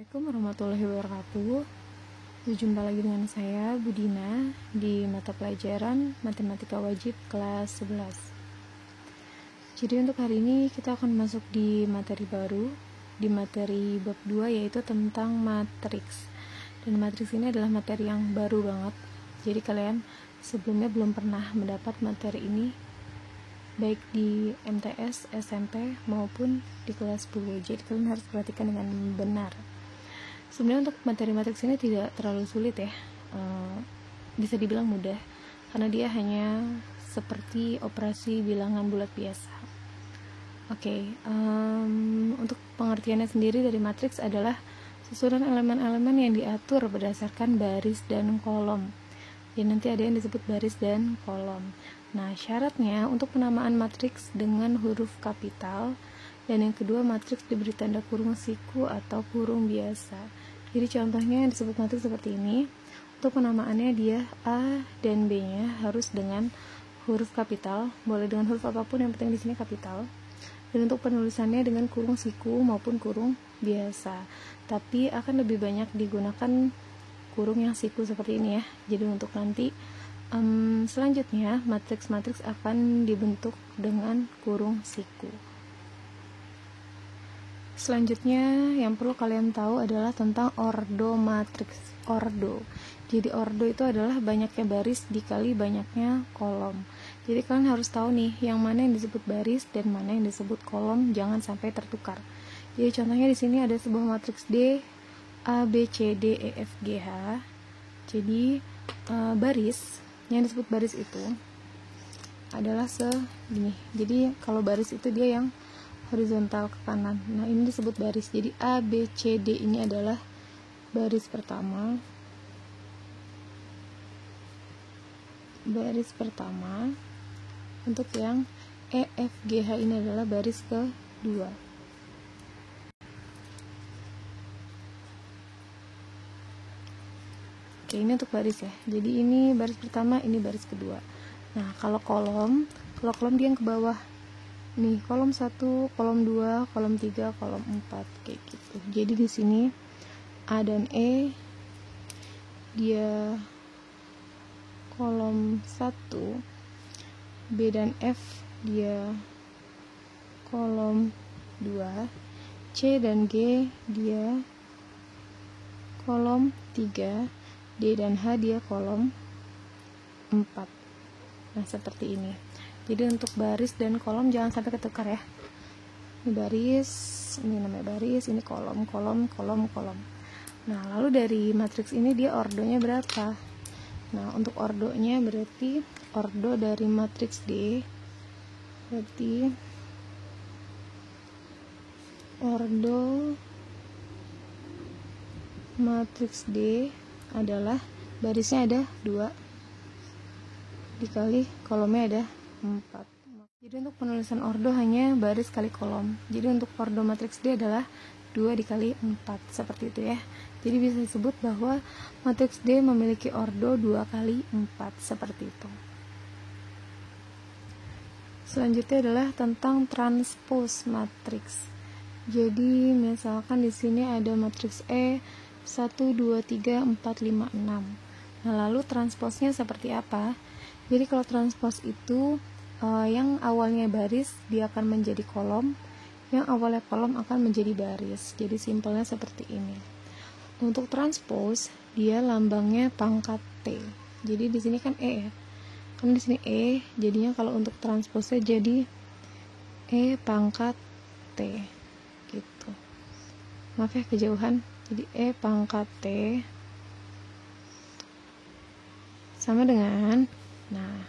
Assalamualaikum warahmatullahi wabarakatuh. Berjumpa lagi dengan saya Budina di mata pelajaran Matematika Wajib kelas 11. Jadi untuk hari ini kita akan masuk di materi baru, di materi bab 2, yaitu tentang matriks. Dan matriks ini adalah materi yang baru banget. Jadi kalian sebelumnya belum pernah mendapat materi ini baik di MTS, SMP maupun di kelas 10. Jadi kalian harus perhatikan dengan benar. Sebenarnya untuk materi matriks ini tidak terlalu sulit ya, bisa dibilang mudah karena dia hanya seperti operasi bilangan bulat biasa. Untuk pengertiannya sendiri dari matriks adalah susunan elemen-elemen yang diatur berdasarkan baris dan kolom. Jadi nanti ada yang disebut baris dan kolom. Nah, syaratnya untuk penamaan matriks dengan huruf kapital, dan yang kedua matriks diberi tanda kurung siku atau kurung biasa. Jadi contohnya yang disebut matriks seperti ini. Untuk penamaannya dia A dan B-nya harus dengan huruf kapital, boleh dengan huruf apapun yang penting di sini kapital. Dan untuk penulisannya dengan kurung siku maupun kurung biasa. Tapi akan lebih banyak digunakan kurung yang siku seperti ini ya. Jadi untuk nanti selanjutnya matriks-matriks akan dibentuk dengan kurung siku. Selanjutnya yang perlu kalian tahu adalah tentang ordo matriks. Ordo. Jadi ordo itu adalah banyaknya baris dikali banyaknya kolom. Jadi kalian harus tahu nih yang mana yang disebut baris dan mana yang disebut kolom, jangan sampai tertukar. Jadi contohnya di sini ada sebuah matriks D A B C D E F G H. Jadi baris yang disebut baris itu adalah segini. Jadi kalau baris itu dia yang horizontal ke kanan. Nah, ini disebut baris. Jadi A, B, C, D ini adalah baris pertama. Baris pertama. Untuk yang E, F, G, H ini adalah baris kedua. Oke, ini untuk baris ya. Jadi ini baris pertama, ini baris kedua. Nah, kalau kolom dia yang ke bawah. Nih, kolom 1, kolom 2, kolom 3, kolom 4 kayak gitu. Jadi di sini A dan E dia kolom 1, B dan F dia kolom 2, C dan G dia kolom 3, D dan H dia kolom 4. Nah, seperti ini. Jadi untuk baris dan kolom jangan sampai ketukar ya. Ini baris, ini namanya baris, ini kolom, kolom, kolom, kolom. Nah, lalu dari matriks ini dia ordonya berapa? Nah, untuk ordonya berarti ordo dari matriks D berarti ordo matriks D adalah barisnya ada 2 dikali kolomnya ada 4. Jadi untuk penulisan ordo hanya baris kali kolom. Jadi untuk ordo matriks D adalah 2 dikali 4 seperti itu ya. Jadi bisa disebut bahwa matriks D memiliki ordo 2 kali 4 seperti itu. Selanjutnya adalah tentang transpose matriks. Jadi misalkan di sini ada matriks E 1, 2, 3, 4, 5, 6. Nah, lalu transposnya seperti apa? Jadi kalau transpose itu yang awalnya baris dia akan menjadi kolom, yang awalnya kolom akan menjadi baris. Jadi simpelnya seperti ini. Untuk transpose dia lambangnya pangkat T. Jadi di sini kan E ya. Kan di sini E, jadinya kalau untuk transpose jadi E pangkat T gitu. Maaf ya kejauhan. Jadi E pangkat T sama dengan, nah,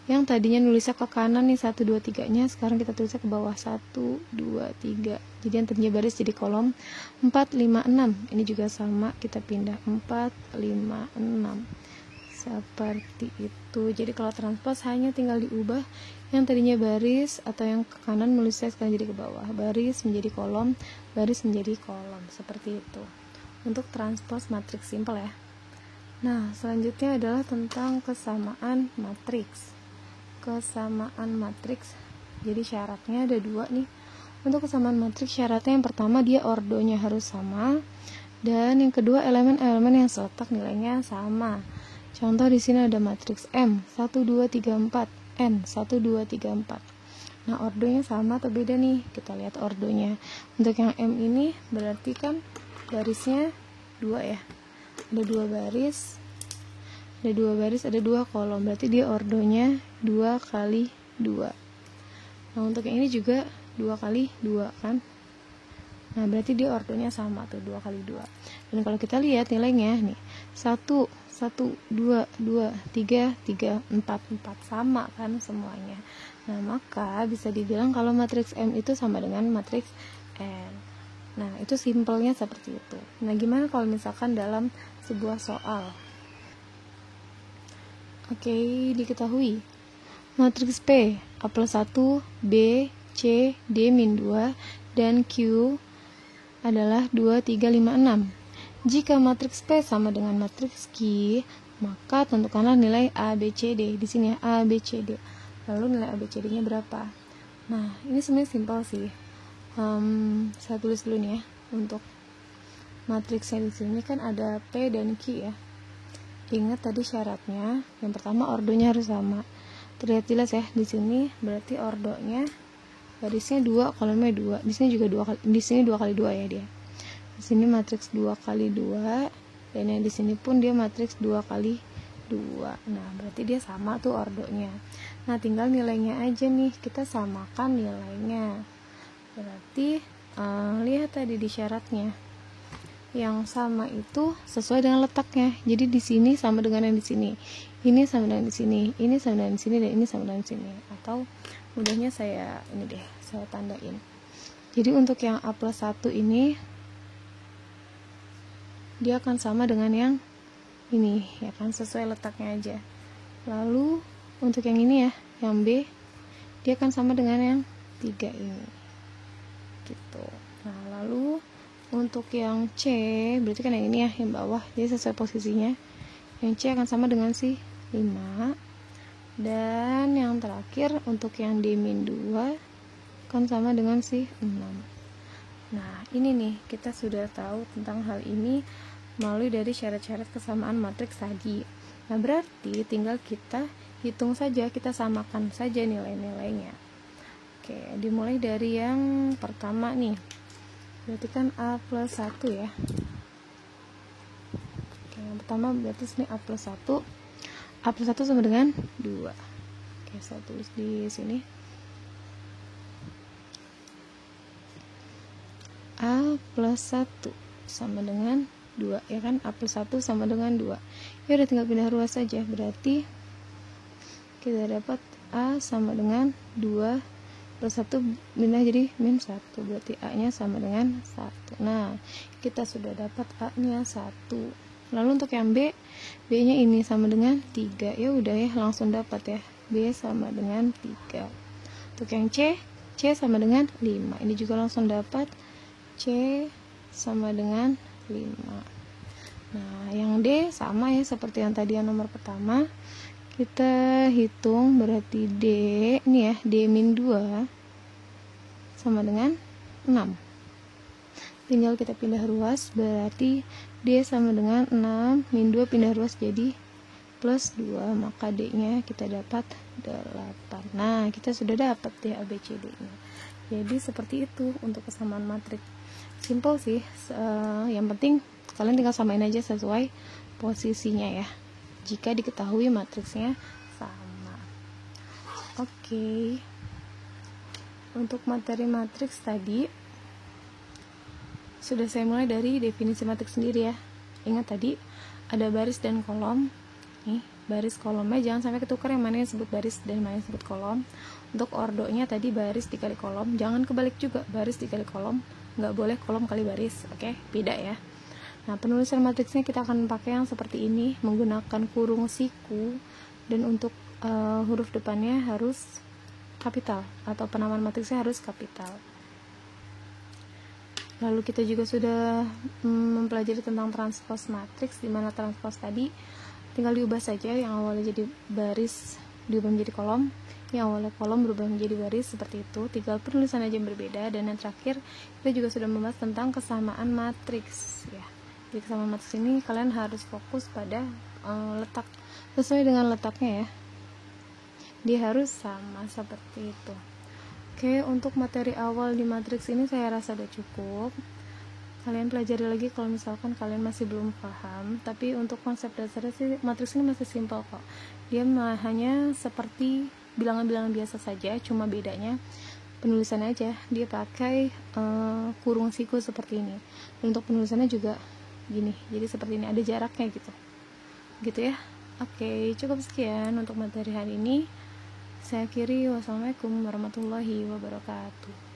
yang tadinya nulisnya ke kanan nih 1, 2, 3 nya, sekarang kita tulisnya ke bawah 1, 2, 3. Jadi yang tadinya baris jadi kolom 4, 5, 6. Ini juga sama, kita pindah 4, 5, 6 seperti itu. Jadi kalau transpose hanya tinggal diubah yang tadinya baris atau yang ke kanan nulisnya sekarang jadi ke bawah, baris menjadi kolom, baris menjadi kolom, seperti itu untuk transpose matriks simpel ya. Nah, selanjutnya adalah tentang kesamaan matriks. Kesamaan matriks, jadi syaratnya ada 2 nih. Untuk kesamaan matriks syaratnya yang pertama dia ordonya harus sama, dan yang kedua elemen-elemen yang seletak nilainya sama. Contoh di sini ada matriks M 1 2 3 4, N 1 2 3 4. Nah, ordonya sama atau beda nih? Kita lihat ordonya. Untuk yang M ini berarti kan barisnya 2 ya. Ada 2 baris. Ada 2 baris, ada 2 kolom. Berarti dia ordonya 2 kali 2. Nah, untuk yang ini juga 2 kali 2 kan? Nah, berarti dia ordonya sama tuh, 2 kali 2. Dan kalau kita lihat nilainya nih, 1 1 2 2 3 3 4 4 sama kan semuanya. Nah, maka bisa dibilang kalau matriks M itu sama dengan matriks N. Nah, itu simpelnya seperti itu. Nah, gimana kalau misalkan dalam sebuah soal? Oke, diketahui matriks P A plus 1, B, C, D min 2, dan Q adalah 2, 3, 5, 6. Jika matriks P sama dengan matriks Q, maka tentukanlah nilai A, B, C, D. Di sini ya, A, B, C, D. Lalu nilai A, B, C, D-nya berapa? Nah, ini sebenarnya simpel sih. Saya tulis dulu nih ya. Untuk matriksnya di sini kan ada P dan Q ya. Ingat tadi syaratnya. Yang pertama ordonya harus sama. Terlihat jelas ya di sini. Berarti ordonya barisnya 2, kolomnya 2. Di sini juga 2 kali. Di sini 2 kali 2 ya dia. Di sini matriks 2 kali 2, dan yang di sini pun dia matriks 2 kali 2. Nah, berarti dia sama tuh ordonya. Nah, tinggal nilainya aja nih, kita samakan nilainya. Berarti lihat tadi di syaratnya. Yang sama itu sesuai dengan letaknya. Jadi di sini sama dengan yang di sini. Ini sama dengan di sini, ini sama dengan di sini, dan ini sama dengan di sini. Atau mudahnya saya tandain. Jadi untuk yang A plus 1 ini dia akan sama dengan yang ini ya kan, sesuai letaknya aja. Lalu untuk yang ini ya, yang B, dia akan sama dengan yang 3 ini gitu. Nah, lalu untuk yang C, berarti kan yang ini ya, yang bawah, jadi sesuai posisinya. Yang C akan sama dengan si 5. Dan yang terakhir untuk yang D-2 akan sama dengan si 6. Nah, ini nih, kita sudah tahu tentang hal ini melalui dari syarat-syarat kesamaan matriks tadi. Nah, berarti tinggal kita hitung saja, kita samakan saja nilai-nilainya. Oke, dimulai dari yang pertama nih. Berarti kan A plus 1 ya. Oke, yang pertama berarti sini A plus 1. A plus 1 sama dengan 2. Oke, saya tulis di sini. A plus 1 sama dengan 2 ya kan, A plus 1 sama dengan 2. Ya udah tinggal pindah ruas saja. Berarti kita dapat A sama dengan 2 plus 1 pindah jadi min 1. Berarti A nya sama dengan 1. Nah, kita sudah dapat A nya 1. Lalu untuk yang B, B nya ini sama dengan 3. Ya udah ya, langsung dapat ya, B sama dengan 3. Untuk yang C, C sama dengan 5. Ini juga langsung dapat, C sama dengan 5. Nah, yang D sama ya seperti yang tadi yang nomor pertama. Kita hitung berarti D ini ya, D min 2 sama dengan 6. Tinggal kita pindah ruas, berarti D sama dengan 6 min 2 pindah ruas jadi plus 2, maka D nya kita dapat 8. Nah, kita sudah dapat ya ABCD nya. Jadi seperti itu untuk kesamaan matriks. Simple sih, yang penting kalian tinggal samain aja sesuai posisinya ya, jika diketahui matriksnya sama. Oke. Untuk materi matriks tadi sudah saya mulai dari definisi matriks sendiri ya. Ingat tadi ada baris dan kolom. Nih, baris kolomnya jangan sampai ketukar yang mana yang disebut baris dan mana yang disebut kolom. Untuk ordonya tadi baris dikali kolom, jangan kebalik juga, baris dikali kolom, nggak boleh kolom kali baris. Oke, beda ya. Nah, penulisan matriksnya kita akan pakai yang seperti ini, menggunakan kurung siku, dan untuk huruf depannya harus kapital, atau penamaan matriksnya harus kapital. Lalu kita juga sudah mempelajari tentang transpose matriks, di mana transpose tadi tinggal diubah saja, yang awalnya jadi baris diubah menjadi kolom, yang awalnya kolom berubah menjadi baris seperti itu, tinggal penulisan aja yang berbeda. Dan yang terakhir kita juga sudah membahas tentang kesamaan matriks ya. Jadi kesamaan matriks ini kalian harus fokus pada letak, sesuai dengan letaknya ya, dia harus sama seperti itu. Oke, untuk materi awal di matriks ini saya rasa udah cukup. Kalian pelajari lagi kalau misalkan kalian masih belum paham. Tapi untuk konsep dasarnya sih matriks ini masih simpel kok. Dia hanya seperti bilangan-bilangan biasa saja, cuma bedanya penulisannya aja dia pakai kurung siku seperti ini. Dan untuk penulisannya juga gini, jadi seperti ini, ada jaraknya gitu ya. Oke, cukup sekian untuk materi hari ini. Saya akhiri, wassalamualaikum warahmatullahi wabarakatuh.